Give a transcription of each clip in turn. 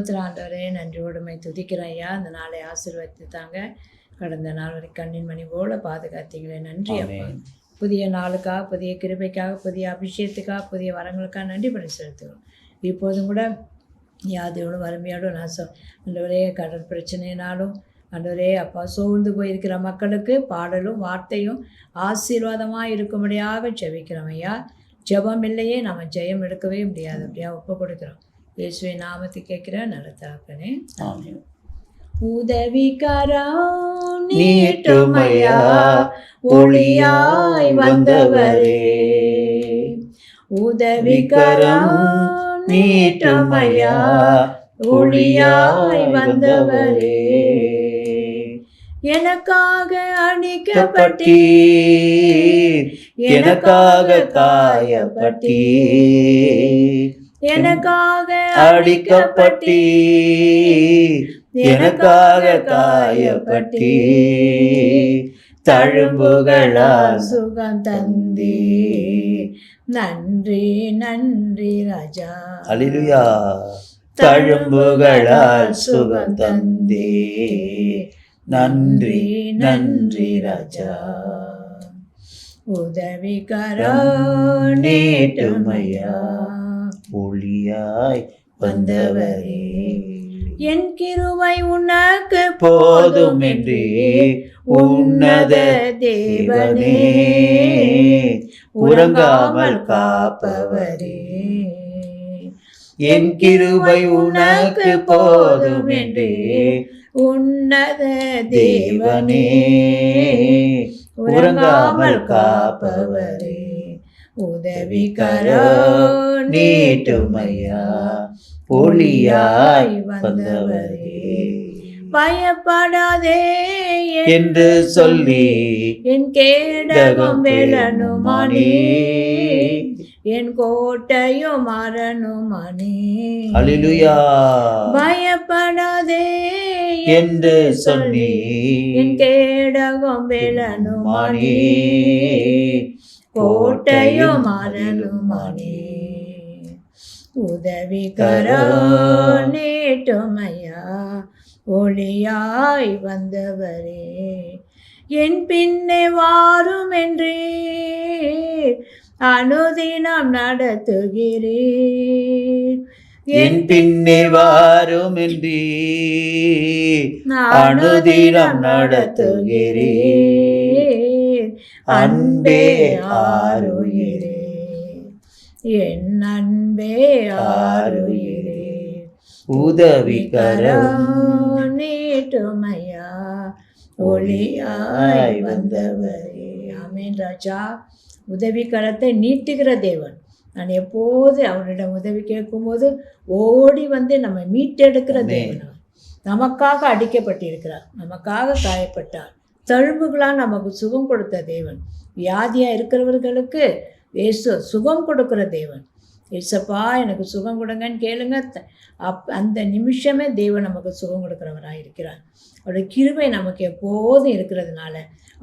ஸ்தோத்திரம் ஆண்டவரே, நன்றியோடுமை துதிக்கிறேன் ஐயா. இந்த நாளை ஆசீர்வதித்து தாங்க. கடந்த நாள் வரை கண்ணின் மணி போல பாதுகாத்தீங்களே, நன்றி அப்பா. புதிய நாளுக்காக, புதிய கிருபைக்காக, புதிய அபிஷேகத்துக்காக, புதிய வரங்களுக்காக நன்றி பண்ணி செலுத்துகிறோம். இப்போதும் கூட யாதையோடும் வறுமையோடும் ஆண்டவரே, கடல் பிரச்சனைனாலும் ஆண்டவரே அப்பா சோர்ந்து போயிருக்கிற மக்களுக்கு பாடலும் வார்த்தையும் ஆசீர்வாதமாக இருக்கும்படியாக ஜெபிக்கிறோம் ஐயா. ஜெபம் இல்லையே நம்ம ஜெயம் எடுக்கவே முடியாது. அப்படியா ஒப்பு கொடுக்குறோம். இயேசுவை நாமத்தை கேட்கிறேன் நல்ல தகப்பனே. உதவிகரம் நீட்டுமையா, ஒளியாய் வந்தவரே. உதவிகரம் நீட்டுமையா, ஒளியாய் வந்தவரே. எனக்காக அடிக்கப்பட்டீர், எனக்காக காயப்பட்டீர், எனக்காக அடிக்கப்பட்டீர், எனக்காக காயப்பட்டீர். தழும்புகளால் சுகம் தந்தீர், நன்றி நன்றி ராஜா. அல்லேலூயா. தழும்புகளால் சுகம் தந்தீர், நன்றி நன்றி ராஜா. உதவிகரம் நீட்டுமையா, ஒளியாய் வந்தவரே. என் கிருபை உனக்கு போதும் என்று உன்னத தேவனே, உறங்காமல் காப்பவரே. என் கிருபை உனக்கு போதும் என்று உன்னத தேவனே, உறங்காமல் காப்பவரே. உதவிகரம் நீட்டுமையா, ஒளியாய் வந்தவரே. பயப்படாதே என்று சொல்லி என் கேடகம் வேலனுமானே, என் கோட்டையும் மரணுமானே. அல்லேலூயா. பயப்படாதே என்று சொல்லி என் கேடகம் வேலனுமானே, கோட்டையும் மரணுமானே. உதவிகரம் நீட்டுமையா, ஒளியாய் வந்தவரே. என் பின்னே வாரும் என்றீர், அனுதினம் நடத்துகிறீர். என் பின்னே வாரும் என்றீர், அனுதினம் நடத்துகிறீர். அன்பே ஆருயிரே, என் அன்பே ஆருயிரே. உதவிகரம் நீட்டுமையா, ஒளியாய் வந்தவரே. ஆமென் ராஜா. உதவிகரத்தை நீட்டுகிற தேவன். நான் எப்போது அவனிடம் உதவி கேட்கும்போது ஓடி வந்து நம்ம மீட்டெடுக்கிற தேவன். நமக்காக அடிக்கப்பட்டிருக்கிறார், நமக்காக காயப்பட்டார், தழும்புகளால் நமக்கு சுகம் கொடுத்த தேவன். வியாதியாக இருக்கிறவர்களுக்கு இயேசு சுகம் கொடுக்குற தேவன். இயேசப்பா எனக்கு சுகம் கொடுங்கன்னு கேளுங்க, அந்த நிமிஷமே தேவன் நமக்கு சுகம் கொடுக்குறவராக இருக்கிறார். அவருடைய கிருபை நமக்கு எப்போதும் இருக்கிறதுனால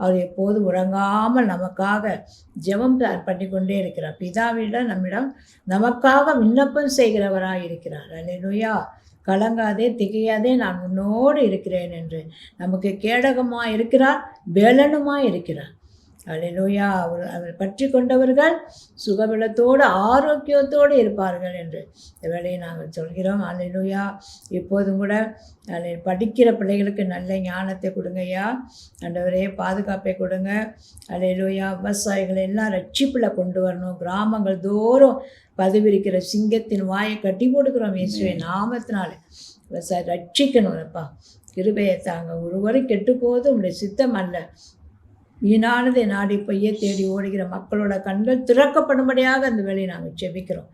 அவர் எப்போதும் உறங்காமல் நமக்காக ஜெபம் பண்ணி கொண்டே இருக்கிறார். பிதாவிடம் நம்மிடம் நமக்காக விண்ணப்பம் செய்கிறவராக இருக்கிறார். அல்லேலூயா. கலங்காதே திகையாதே, நான் உன்னோடு இருக்கிறேன் என்று நமக்கு கேடகமாக இருக்கிறார், வேலனுமாக இருக்கிறார். அல்லேலூயா. அவர் பற்றி கொண்டவர்கள் சுகபலத்தோடு ஆரோக்கியத்தோடு இருப்பார்கள் என்று இந்த வேலையை நாங்கள் சொல்கிறோம். அல்லேலூயா. இப்போதும் கூட படிக்கிற பிள்ளைகளுக்கு நல்ல ஞானத்தை கொடுங்கய்யா. ஆண்டவரே பாதுகாப்பை கொடுங்க. அல்லேலூயா. விவசாயிகளை எல்லாம் ரட்சிப்பில் கொண்டு வரணும். கிராமங்கள் தோறும் பதவியிருக்கிற சிங்கத்தின் வாயை கட்டி போடுக்கிறோம் இயேசுவின் நாமத்தினால. விவசாயி ரட்சிக்கணும்ப்பா, கிருபையை தாங்க. ஒருவரும் கெட்டு போது உங்களுடைய சித்தம் அல்ல. வீணானதை நாடி பொய்யை தேடி ஓடுகிற மக்களோட கண்கள் திறக்கப்படும்படியாக அந்த வேலையை நாங்கள் ஜெபிக்கிறோம்.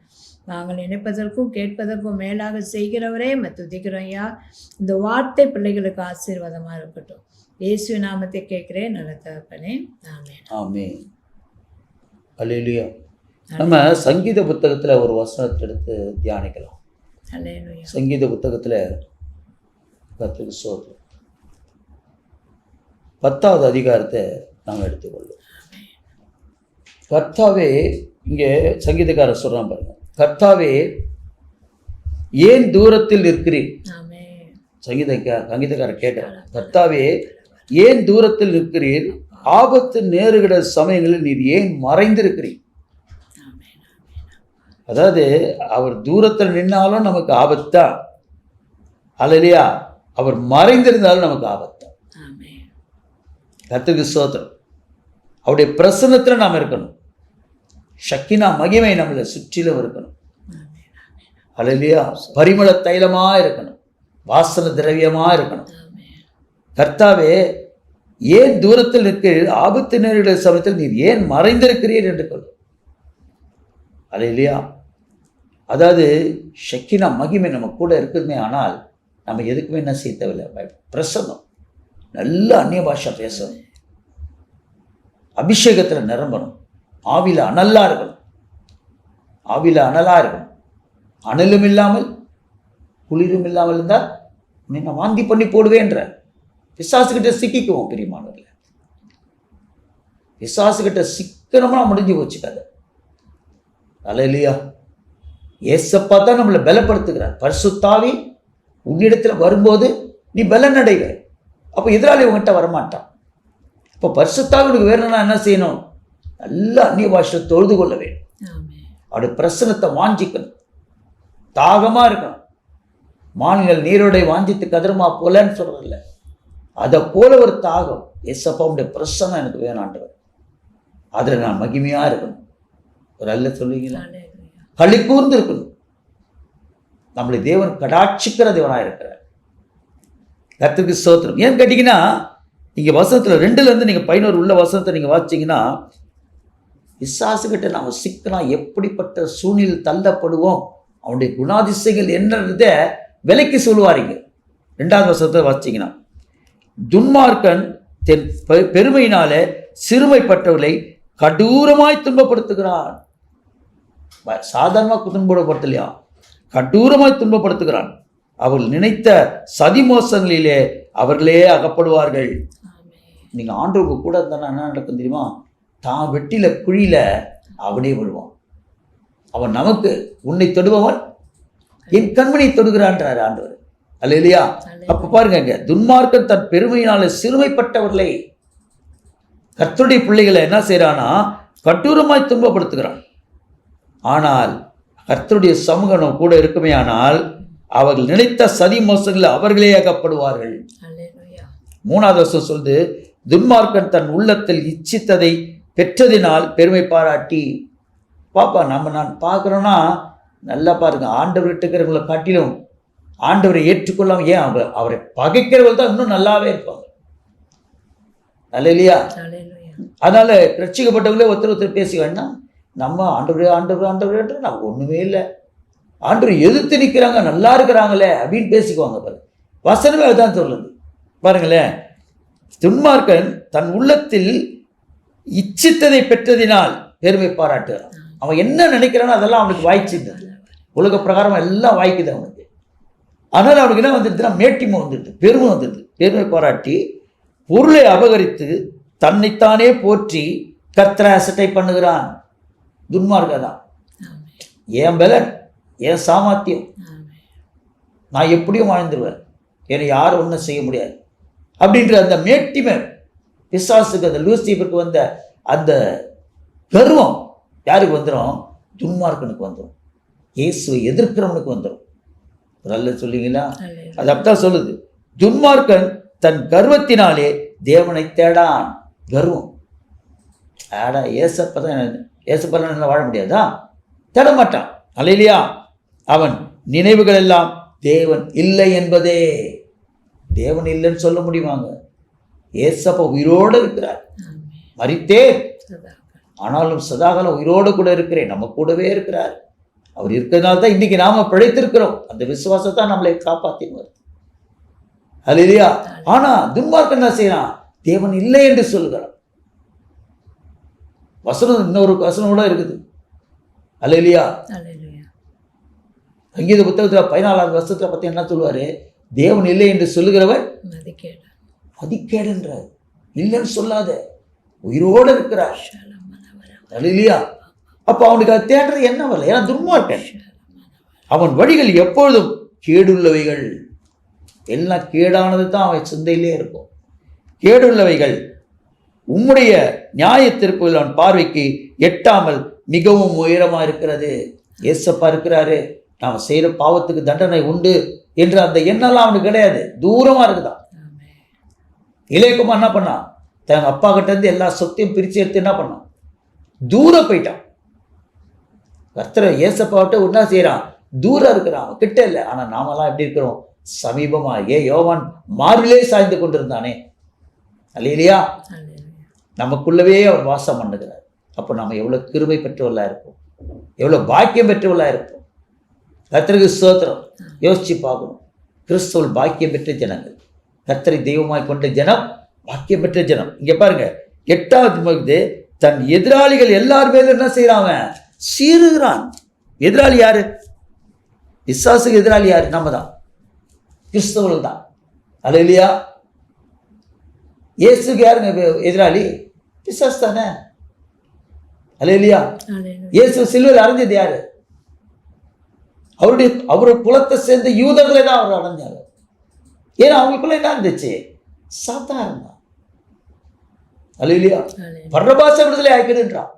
நாங்கள் நினைப்பதற்கும் கேட்பதற்கும் மேலாக செய்கிறவரே துதிக்கிறோம் ஐயா. இந்த வார்த்தை பிள்ளைகளுக்கு ஆசீர்வாதமாக இருக்கட்டும். இயேசு நாமத்தை கேட்கிறேன் நல்ல தகப்பனே. ஆமென். ஆமென். அல்லேலூயா. நம்ம சங்கீத புத்தகத்தில் ஒரு வசனத்தை எடுத்து தியானிக்கலாம். அல்லேலூயா. சங்கீத புத்தகத்தில் கர்த்தருக்கு ஸ்தோத்திரம். 10வது அதிகாரத்தை நாம் எடுத்துக்கொள்ளும். கர்த்தாவே, இங்கே சங்கீதக்காரர் சொல்கிறான் பாருங்க, கர்த்தாவே ஏன் தூரத்தில் நிற்கிறீர்? ஆமென். சங்கீதக்காரர் கேட்டார், கர்த்தாவே ஏன் தூரத்தில் நிற்கிறீர்? ஆபத்து நேருகிற சமயங்களில் நீர் ஏன் மறைந்திருக்கிறீர்? ஆமென். அதாவது அவர் தூரத்தில் நின்னாலும் நமக்கு ஆபத்தான், அல்லையா? அவர் மறைந்திருந்தாலும் நமக்கு ஆபத்தான். ஆமென். கர்த்தருக்கு ஸ்தோத்திரம். அவருடைய பிரசன்னத்தில் நாம் இருக்கணும். ஷக்கினா மகிமை நம்மளை சுற்றிலும் இருக்கணும். அல்லையா? பரிமள தைலமா இருக்கணும், வாசன திரவியமா இருக்கணும். ஆமென். கர்த்தாவே ஏன் தூரத்தில் நிற்கிறீர்? ஆபத்து நேரிட சமயத்தில் நீர் ஏன் மறைந்திருக்கிறீர் என்று கொள்ளும். அல்லையா? அதாவது ஷக்கினா மகிமை நம்ம கூட இருக்குதுமே, ஆனால் நம்ம எதுக்குமே என்ன செய்ய தேவையில்லை, பிரசன்னம். நல்ல அந்நிய பாஷை பேசணும், அபிஷேகத்தில் நிரம்பணும், ஆவியில் அனலாக இருக்கணும். ஆவியில் அனலாக இருக்கணும். அனலும் இல்லாமல் குளிரும் இல்லாமல் இருந்தால் நான் வாந்தி பண்ணி போடுவேன்ற பிசாசுகிட்ட சிக்கிக்குவோம். பிரியமானவர்களே, பிசாசுகிட்ட சிக்கனமாக முடிஞ்சு போச்சு கதை. அல்லேலூயா. ஏசப்பா தான் நம்மளை பலப்படுத்துகிறார். பரிசுத்தாவி உன்னிடத்தில் வரும்போது நீ பலன் அடைவ. அப்போ எதிராளி உங்ககிட்ட வரமாட்டான். இப்போ பரிசுத்தாவி உனக்கு வேணும்னா என்ன செய்யணும்? நல்ல அந்நிய பாஷை தொழுது கொள்ள வேண்டும். அவருடைய பிரசனத்தை வாஞ்சிக்கணும், தாகமாக இருக்கணும். மான்கள் நீரோடை வாஞ்சித்து கதருமா போலன்னு சொல்றதில்ல, அதை போல ஒரு தாகம். ஏசப்பாவுடைய பிரசனம் எனக்கு வேணும் ஆண்டவர், அதில் நான் மகிமையாக இருக்கணும். ஒரு அல்ல சொல்லுவீங்களா? களி கூர்ந்து இருக்கணும். நம்மளை தேவன் கடாட்சிக்கிற தேவனாக இருக்கிறார். கர்த்தருக்கு ஸ்தோத்திரம். ஏன்னு கேட்டிங்கன்னா, நீங்கள் வசனத்தில் 2லேருந்து நீங்கள் 11 உள்ள வசனத்தை நீங்கள் வாசிச்சிங்கன்னா, பிசாசுகிட்ட நாம் சிக்கலாம், எப்படிப்பட்ட சூழ்நிலை தள்ளப்படுவோம், அவனுடைய குணாதிசயங்கள் என்னன்றதை விலைக்கு சொல்லுவாருங்க. 2வது வசனத்தை வாசிச்சிங்கன்னா, துன்மார்க்கன் தென் பெருமையினாலே சிறுமைப்பட்டவர்களை கடூரமாய் துன்பப்படுத்துகிறான். சாதாரணமாக துன்பப்படுத்தலையா, கடூரமாய் துன்பப்படுத்துகிறான். அவர்கள் நினைத்த சதி மோசங்களிலே அவர்களே அகப்படுவார்கள். நீங்கள் ஆண்டவருக்கு கூட இருந்தால் என்ன நடக்கும் தெரியுமா? தான் வெட்டில குழியில அவனே விழுவான். அவன் நமக்கு உன்னை தொடுபவன் என் கண்மனை தொடுகிறான்றார் ஆண்டவர். அல்ல இல்லையா? அப்ப பாருங்க, துன்மார்க்கன் தன் பெருமையினால சிறுமைப்பட்டவர்களை, கர்த்தருடைய பிள்ளைகளை என்ன செய்யறானா கடூரமாய் துன்பப்படுத்துகிறான். ஆனால் கர்த்தருடைய சமூகம் கூட இருக்குமே, ஆனால் அவர்கள் நினைத்த சதி மோசங்களில் அவர்களே அகப்படுவார்கள். 3வது வசனம் சொல்லுது, துன்மார்க்கன் தன் உள்ளத்தில் இச்சித்ததை பெற்றதினால் பெருமை பாராட்டி. பாப்பா, நான் பார்க்குறோன்னா நல்லா பாருங்க, ஆண்டவர்கிட்ட இருக்கிறவங்களை காட்டிலும் ஆண்டவரை ஏற்றுக்கொள்ளாம ஏன் அவரை பகைக்கிறவர்கள் தான் இன்னும் நல்லாவே இருப்பாங்க. நல்ல இல்லையா? அதனால ரட்சிக்கப்பட்டவங்களே ஒருத்தர் பேசி வேண்டாம், நம்ம ஆண்டவரே ஆண்டவர் ஆண்டவரேன்ற நம்ம ஒன்றுமே இல்லை, ஆண்டவர் எதிர்த்து நிற்கிறாங்க, நல்லா இருக்கிறாங்களே அப்படின்னு பேசிக்குவாங்க. பாருங்க, வசனமே அதுதான் சொல்லுது. பாருங்களேன், துன்மார்க்கன் தன் உள்ளத்தில் இச்சித்ததை பெற்றதினால் பெருமை பாராட்டுகிறான். அவன் என்ன நினைக்கிறானோ அதெல்லாம் அவனுக்கு வாய்ச்சிருந்தது. உலக பிரகாரம் எல்லாம் வாய்க்குது அவனுக்கு. அதனால் அவனுக்கு என்ன வந்துடுதுன்னா மேட்டிமை வந்துடுது, பெருமை வந்துடுது. பெருமை பாராட்டி பொருளை அபகரித்து தன்னைத்தானே போற்றி கர்த்தரை அசட்டை பண்ணுகிறான். துன்மார்க்க தான். என் பலன், என் சாமர்த்தியம், நான் எப்படியும் வாழ்ந்துருவேன், என்னை யாரும் ஒன்றும் செய்ய முடியாது அப்படின்ற அந்த மேட்டிமை பிசாசுக்கு, அந்த லூசிபருக்கு வந்த அந்த கர்வம் யாருக்கு வந்துடும்? துன்மார்க்கனுக்கு வந்துடும், இயேசுவை எதிர்க்கிறவனுக்கு வந்துடும். நல்ல சொல்லிங்களா? அது அப்படித்தான் சொல்லுது. துன்மார்க்கன் தன் கர்வத்தினாலே தேவனை தேடான். கர்வம், ஆடா ஏசப்பதான் வாழ முடியாதா? தேட மாட்டான். அல்லையா? அவன் நினைவுகள் எல்லாம் தேவன் இல்லை என்பதே. தேவன் இல்லைன்னு சொல்ல முடியுமாங்க? ஏசப்பா உயிரோடு இருக்கிறார். மரித்தேன், ஆனாலும் சதாகாலம் உயிரோடு கூட இருக்கிறேன், நம்ம கூடவே இருக்கிறார். அவர் இருக்கிறதுனால தான் இன்னைக்கு நாம பிழைத்திருக்கிறோம். அந்த விசுவாசத்தை நம்மளை காப்பாற்றினார். அல்லேலூயா. ஆனா துன்மார்க்கன் என்ன செய்யறான்? தேவன் இல்லை என்று சொல்லுகிறான். வசனம், இன்னொரு வசனம் கூட இருக்குது. அல்லேலூயா. சங்கீத புத்தகத்தில் 14வது வசனத்தில் பத்தி என்ன சொல்லுவாரு? தேவன் இல்லை என்று சொல்லுகிறவன் மதிக்கேடுன்றார். இல்லைன்னு சொல்லாத, உயிரோடு இருக்கிறார். அல்லேலூயா. அப்போ அவனுக்கு அது தேடுறது என்ன வரல? ஏன்னா துன்மார்க்கன். அவன் வழிகள் எப்பொழுதும் கேடுள்ளவைகள். எல்லாம் கேடானது தான் அவன் சிந்தையிலே இருக்கும். கேடுள்ளவைகள். உம்முடைய நியாய தீர்ப்புகள் அவன் பார்வைக்கு எட்டாமல் மிகவும் உயரமா இருக்கிறது. ஏசப்பா இருக்கிறாரு, நாம் செய்யற பாவத்துக்கு தண்டனை உண்டு என்று அந்த எண்ணெல்லாம் அவனுக்கு கிடையாது, தூரமா இருக்குதான். இளையகுமார் என்ன பண்ணான்? தன் அப்பா கிட்ட இருந்து எல்லா சொத்தையும் பிரிச்சு எடுத்து என்ன பண்ணான்? தூரம் போயிட்டான். கர்த்தர் ஏசப்பாவிட்ட ஒன்னா செய்யறான், தூரம் இருக்கிறான், கிட்ட இல்லை. ஆனா நாமெல்லாம் எப்படி இருக்கிறோம்? சமீபமா. யோவான் மார்பிலே சாய்ந்து கொண்டிருந்தானே, அல்லேலூயா. நமக்குள்ளவே அவர் வாசம் பண்ணுகிறார். அப்போ நம்ம எவ்வளவு கிருபை பெற்றவர்களா இருப்போம், எவ்வளவு பாக்கியம் பெற்றவர்களா இருப்போம். கர்த்தருக்கு ஸ்தோத்திரம். யோசிச்சு பார்க்கணும். கிறிஸ்துவல் பாக்கியம் பெற்ற ஜனங்கள், கர்த்தரை தெய்வமாய் கொண்ட ஜனம் பாக்கியம் பெற்ற ஜனம். இங்க பாருங்க, 8வது தன் எதிராளிகள் எல்லார் மேலும் என்ன செய்யறான்? சீறுகிறான். எதிராளி யாரு? பிசாசுக்கு எதிராளி யாரு? நம்ம தான், கிறிஸ்தவர்கள் தான். அல்லேலூயா. இயேசுக்கு யாருங்க எதிராளி? பிசாசு தானே. அல்லேலூயா. இயேசு சிலுவையில் அடைஞ்சது யாரு? அவருடைய குலத்தை சேர்ந்த யூதர்களை தான் அவர் அடைஞ்சாங்க. ஏன்னா அவங்களுக்குள்ள என்ன இருந்துச்சு? சாத்தாரணம். அல்லேலூயா. பரபாச விடுதலை ஆக்கிடுன்றான்,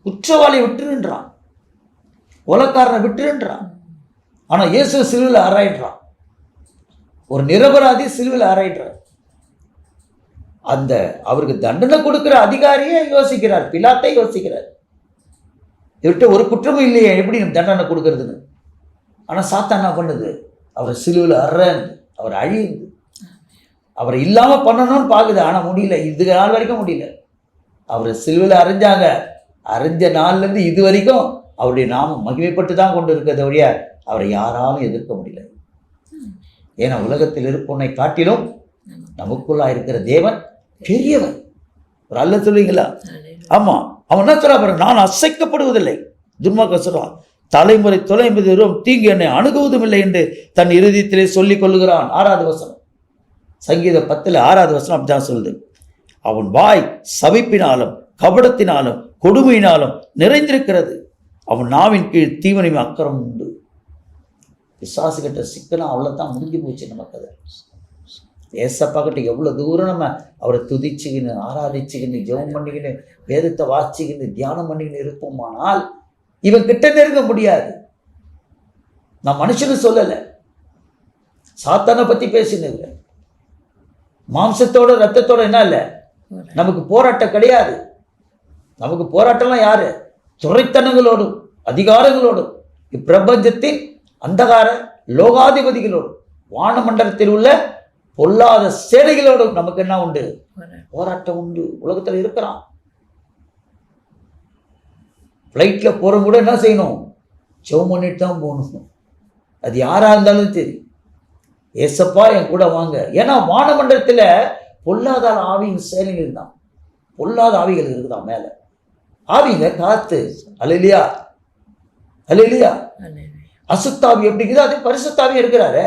குற்றவாளி விட்டுருன்றான், கொலைக்காரனை விட்டுருன்றான். ஆனா இயேசு சிலுவையில் ஆராயிடுறான். ஒரு நிரபராதி சிலுவையில் ஆராயிடுறார். அந்த அவருக்கு தண்டனை கொடுக்கிற அதிகாரியே யோசிக்கிறார், பிலாத்தை யோசிக்கிறார். இவர்கிட்ட ஒரு குற்றமும் இல்லையே, எப்படி தண்டனை கொடுக்கறதுன்னு. ஆனா சாத்தான் என்ன பண்ணுது? அவரை சிலுவையில் அறைந்து, அவர் அழியுது, அவரை இல்லாம பண்ணணும்னு பாக்குது. ஆனா முடியல, இது நாள் வரைக்கும் முடியல. அவரை சிலுவையில் அரைஞ்சாங்க. அரைஞ்ச நாள்ல இருந்து இது வரைக்கும் அவருடைய நாமம் மகிமைப்பட்டு தான் கொண்டு இருக்கிறத வழிய அவரை யாராலும் எதிர்க்க முடியல. ஏன்னா உலகத்தில் இருப்பவனை காட்டிலும் நமக்குள்ளா இருக்கிற தேவன் பெரியவன். ஒரு அல்ல சொல்லுவீங்களா? ஆமா. அவன் என்ன சொல்றா பாருங்க, நான் அசைக்கப்படுவதில்லை. துன்மார்க்க சொல்றான், தலைமுறை தொலைம்பது தீங்கு என்னை அணுகுவதும் இல்லை என்று தன் இருதயத்திலே சொல்லிக் கொள்ளுகிறான். 6வது வசனம், சங்கீதம் 10:6வது வசனம் அப்படிதான் சொல்லுது. அவன் வாய் சபிப்பினாலும் கபடத்தினாலும் கொடுமையினாலும் நிறைந்திருக்கிறது. அவன் நாவின் கீழ் தீவனையும் அக்கறம் உண்டு. பிசாசு கிட்ட சிக்கனா அவ்வளோதான், முடிஞ்சு போச்சு நமக்கு. அதை ஏசப்பா கிட்ட எவ்வளோ தூரம் நம்ம அவரை துதிச்சுக்கின்னு ஆராதிச்சுக்கின்னு ஜெபம் பண்ணிக்கின்னு வேதத்தை வாசிச்சுக்கின்னு தியானம் பண்ணிக்கின்னு இருப்போமானால் இவன் கிட்ட நெருங்க முடியாது. நான் மனுஷனு சொல்லலை, சாத்தானை பற்றி பேசினது இல்லை. மாம்சத்தோட ரத்தத்தோட என்ன இல்லை, நமக்கு போராட்டம் கிடையாது. நமக்கு போராட்டம்லாம் யாரு? துறைத்தனங்களோடும் அதிகாரங்களோடும் இப்பிரபஞ்சத்தின் அந்தகார லோகாதிபதிகளோடும் வானமண்டலத்தில் உள்ள பொல்லாத சேனைகளோடும் நமக்கு என்ன உண்டு? போராட்டம் உண்டு. உலகத்தில் இருக்கிறான். ஃப்ளைட்ல போற கூட என்ன செய்யணும்? ஜெபம் பண்ணிட்டு தான் போகணும். அது யாரா இருந்தாலும் சரி, ஏசப்பா என் கூட வாங்க. ஏன்னா வானமண்டலத்தில் பொல்லாத ஆவியின் சேனைகள் தான், பொல்லாத ஆவிகள் இருக்குதான் மேல. ஆவிங்க காத்து. அல்லேலூயா, அல்லேலூயா. அசுத்தாவி எப்படி இருக்குது? அதே பரிசுத்தாவி இருக்கிறாரு.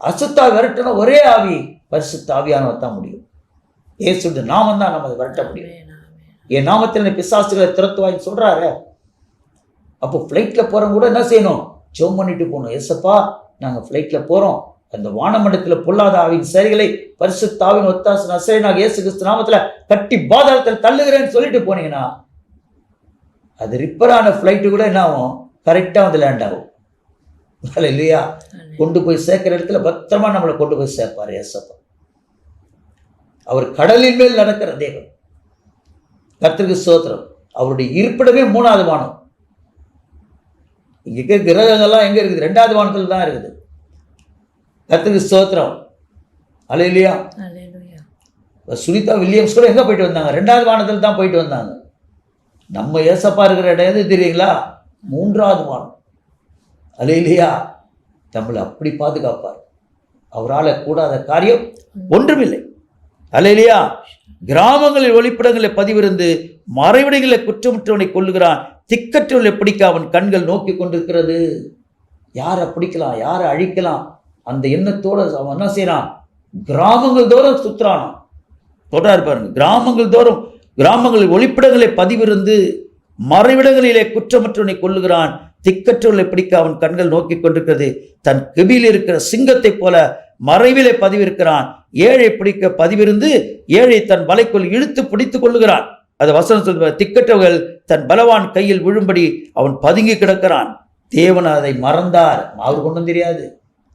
அசுத்தாவி விரட்டினா ஒரே ஆவி பரிசுத்த ஆவியானவர் தான் முடியும். இயேசுடைய நாமம் தான் நம்ம அதை விரட்ட முடியும். என் நாமத்தில் பிசாசுகளை திறத்துவாயின்னு சொல்றாரு. அப்போ ஃப்ளைட்ல போறவங்க கூட என்ன செய்யணும்? ஜெபம் பண்ணிட்டு போகணும். ஏசப்பா நாங்கள் ஃப்ளைட்ல போறோம், அந்த வானமண்டலத்தில் பொல்லாத ஆவின் சரிகளை பரிசுத்த ஆவியின் ஒத்தாசு நசரேயனாகிய இயேசு கிறிஸ்து நாமத்தில் கட்டி பாதாளத்தில் தள்ளுகிறேன்னு சொல்லிட்டு போனீங்கன்னா அது ரிப்பரான ஃப்ளைட்டு கூட என்ன ஆகும்? கரெக்டாக வந்து லேண்ட் ஆகும். இல்லையா? கொண்டு போய் சேர்க்கிற இடத்துல பத்திரமா நம்மளை கொண்டு போய் சேர்ப்பார் ஏசப்பா. அவர் கடலின் மேல் நடக்கிற தேவன். கர்த்தருக்கு ஸ்தோத்திரம். அவருடைய இருப்பிடமே 3வது வானம். இங்க கிரகங்கள்லாம் எங்க இருக்குது? 2வது வானத்தில் தான் இருக்குது. கர்த்தருக்கு ஸ்தோத்திரம். அல்லேலூயா. சுனிதா வில்லியம்ஸ் கூட எங்க போயிட்டு வந்தாங்க? 2வது வானத்தில் தான் போயிட்டு வந்தாங்க. நம்ம ஏசப்பா இருக்கிற இடம் எது தெரியுங்களா? 3வது வானம். அல்லேலூயா. நம்மளை அப்படி பாதுகாப்பார். அவரால் கூடாத காரியம் ஒன்றுமில்லை. அல்லேலூயா. கிராமங்களில் ஒளிப்படங்களை பதிவிருந்து மறைவிடங்களை குற்றமுற்றவனை கொள்ளுகிறான். திக்கற்றவனை பிடிக்க அவன் கண்கள் நோக்கி கொண்டிருக்கிறது. யாரை பிடிக்கலாம், யாரை அழிக்கலாம், அந்த எண்ணத்தோடு அவன் என்ன செய்யறான்? கிராமங்கள் தோறும் சுற்றுறானான். தொடர் பாருங்க, கிராமங்கள் தோறும் கிராமங்களில் ஒளிப்படங்களை பதிவிருந்து மறைவிடங்களிலே குற்றமற்றவனை கொள்ளுகிறான். திக்கற்றவர்களை பிடிக்க அவன் கண்கள் நோக்கி கொண்டிருக்கிறது. தன் கெபியில் இருக்கிற சிங்கத்தை போல மறைவிலே பதிவிருக்கிறான். ஏழை பிடிக்க பதிவிருந்து ஏழை தன் வலைக்குள் இழுத்து பிடித்துக் கொள்ளுகிறான். அது வசனம் சொல்ற, திக்கற்றவர்கள் தன் பலவான் கையில் விழும்படி அவன் பதுங்கி கிடக்கிறான். தேவன் அதை மறந்தார். அவருக்கு ஒன்றும் தெரியாது,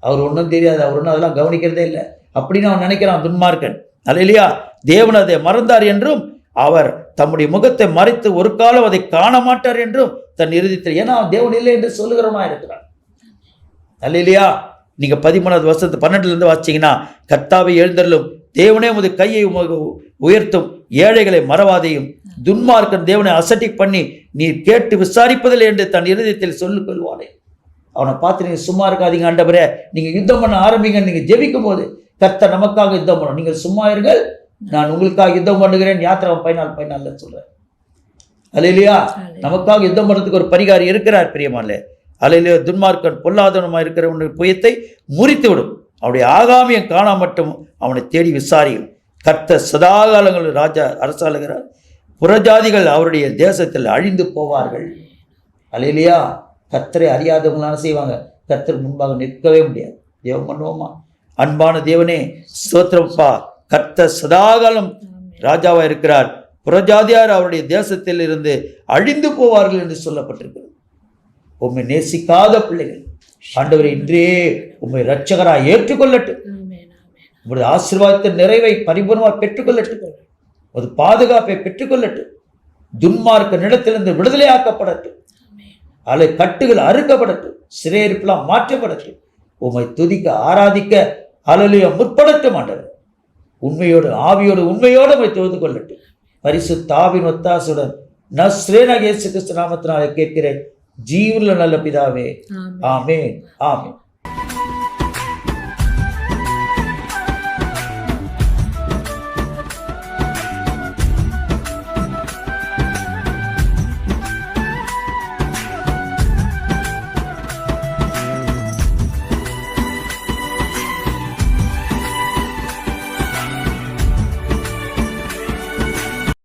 அவர் ஒன்றும் அதெல்லாம் கவனிக்கிறதே இல்லை அப்படின்னு அவன் நினைக்கிறான் துன்மார்க்கன். அல்லேலூயா. தேவன் அதை மறந்தார் என்றும் அவர் தம்முடைய முகத்தை மறைத்து ஒரு காலம் அதை காண மாட்டார் என்றும் தன் இருதயத்தில், ஏன்னா அவன் தேவன் இல்லை என்று சொல்லுகிறவனா இருக்கிறான். அல்லேலூயா. நீங்க 13வது வசனத்து 12 வாசிச்சீங்கன்னா, கர்த்தாவை எழுந்தருளும், தேவனே உமது கையை உயர்த்தும், ஏழைகளை மறவாதையும், துன்மார்க்கன் தேவனை அசட்டி பண்ணி நீ கேட்டு விசாரிப்பதில்லை என்று தன் இருதயத்தில் சொல்லிக் கொள்வானே. அவனை பார்த்து நீங்க சும்மா இருக்காதீங்க ஆண்டவரே, நீங்க யுத்தம் பண்ண ஆரம்பிங்க. நீங்க ஜெபிக்கும் போது கர்த்தர் நமக்காக யுத்தம் பண்ணணும். நீங்கள் சும்மா இருங்கள், நான் உங்களுக்காக யுத்தம் பண்ணுகிறேன். யாத்திரை 14 சொல்றேன். அல்லேலூயா. நமக்காக யுத்தம் பண்ணுறதுக்கு ஒரு பரிகாரி இருக்கிறார் பிரியமானே. அல்லேலூயா. துன்மார்க்கன் பொல்லாதவனுமா இருக்கிற புயத்தை முறித்து விடும், அவருடைய ஆகாமியம் காணா மட்டும் அவனை தேடி விசாரியும். கர்த்தர் சதாகாலங்கள் ராஜா அரசாளுகிறார், புறஜாதிகள் அவருடைய தேசத்தில் அழிந்து போவார்கள். அல்லேலூயா. கர்த்தரை அறியாதவங்களான செய்வாங்க, கர்த்தர் முன்பாக நிற்கவே முடியாது. தேவம் பண்ணுவோமா? அன்பான தேவனே ஸ்தோத்திரப்பா. கர்த்தர் சதாகாலம் ராஜாவா இருக்கிறார், புறஜாதியார் அவருடைய தேசத்தில் இருந்து அழிந்து போவார்கள் என்று சொல்லப்பட்டிருக்கிறது. உம்மை நேசிக்காத பிள்ளைகள் ஆண்டவரை இன்றே உம்மை இரட்சகராய் ஏற்றுக்கொள்ளட்டும். உங்களுடைய ஆசீர்வாதத்தின் நிறைவை பரிபூர்ணமாக பெற்றுக்கொள்ளட்டும். ஒரு பாதுகாப்பை பெற்றுக்கொள்ளட்டும். துன்மார்க்க நிலத்திலிருந்து விடுதலையாக்கப்படட்டும். அலை கட்டுகள் அறுக்கப்படட்டும். சிறையிருப்பெல்லாம் மாற்றப்படட்டும். உம்மை துதிக்க ஆராதிக்க அல்லேலூயா முற்படட்டும். ஆண்டவர் உண்மையோடு ஆவியோடு உண்மையோடு உம்மை தொழுது கொள்ளட்டும். பரிசுத்த ஆவியின் ஒத்தாசையுடன் நஸ்ரேனாகிய இயேசு கிறிஸ்து நாமத்தினாலே கேட்கிறேன் ஜீவனுள்ள நல்ல பிதாவே. ஆமென். ஆமென்.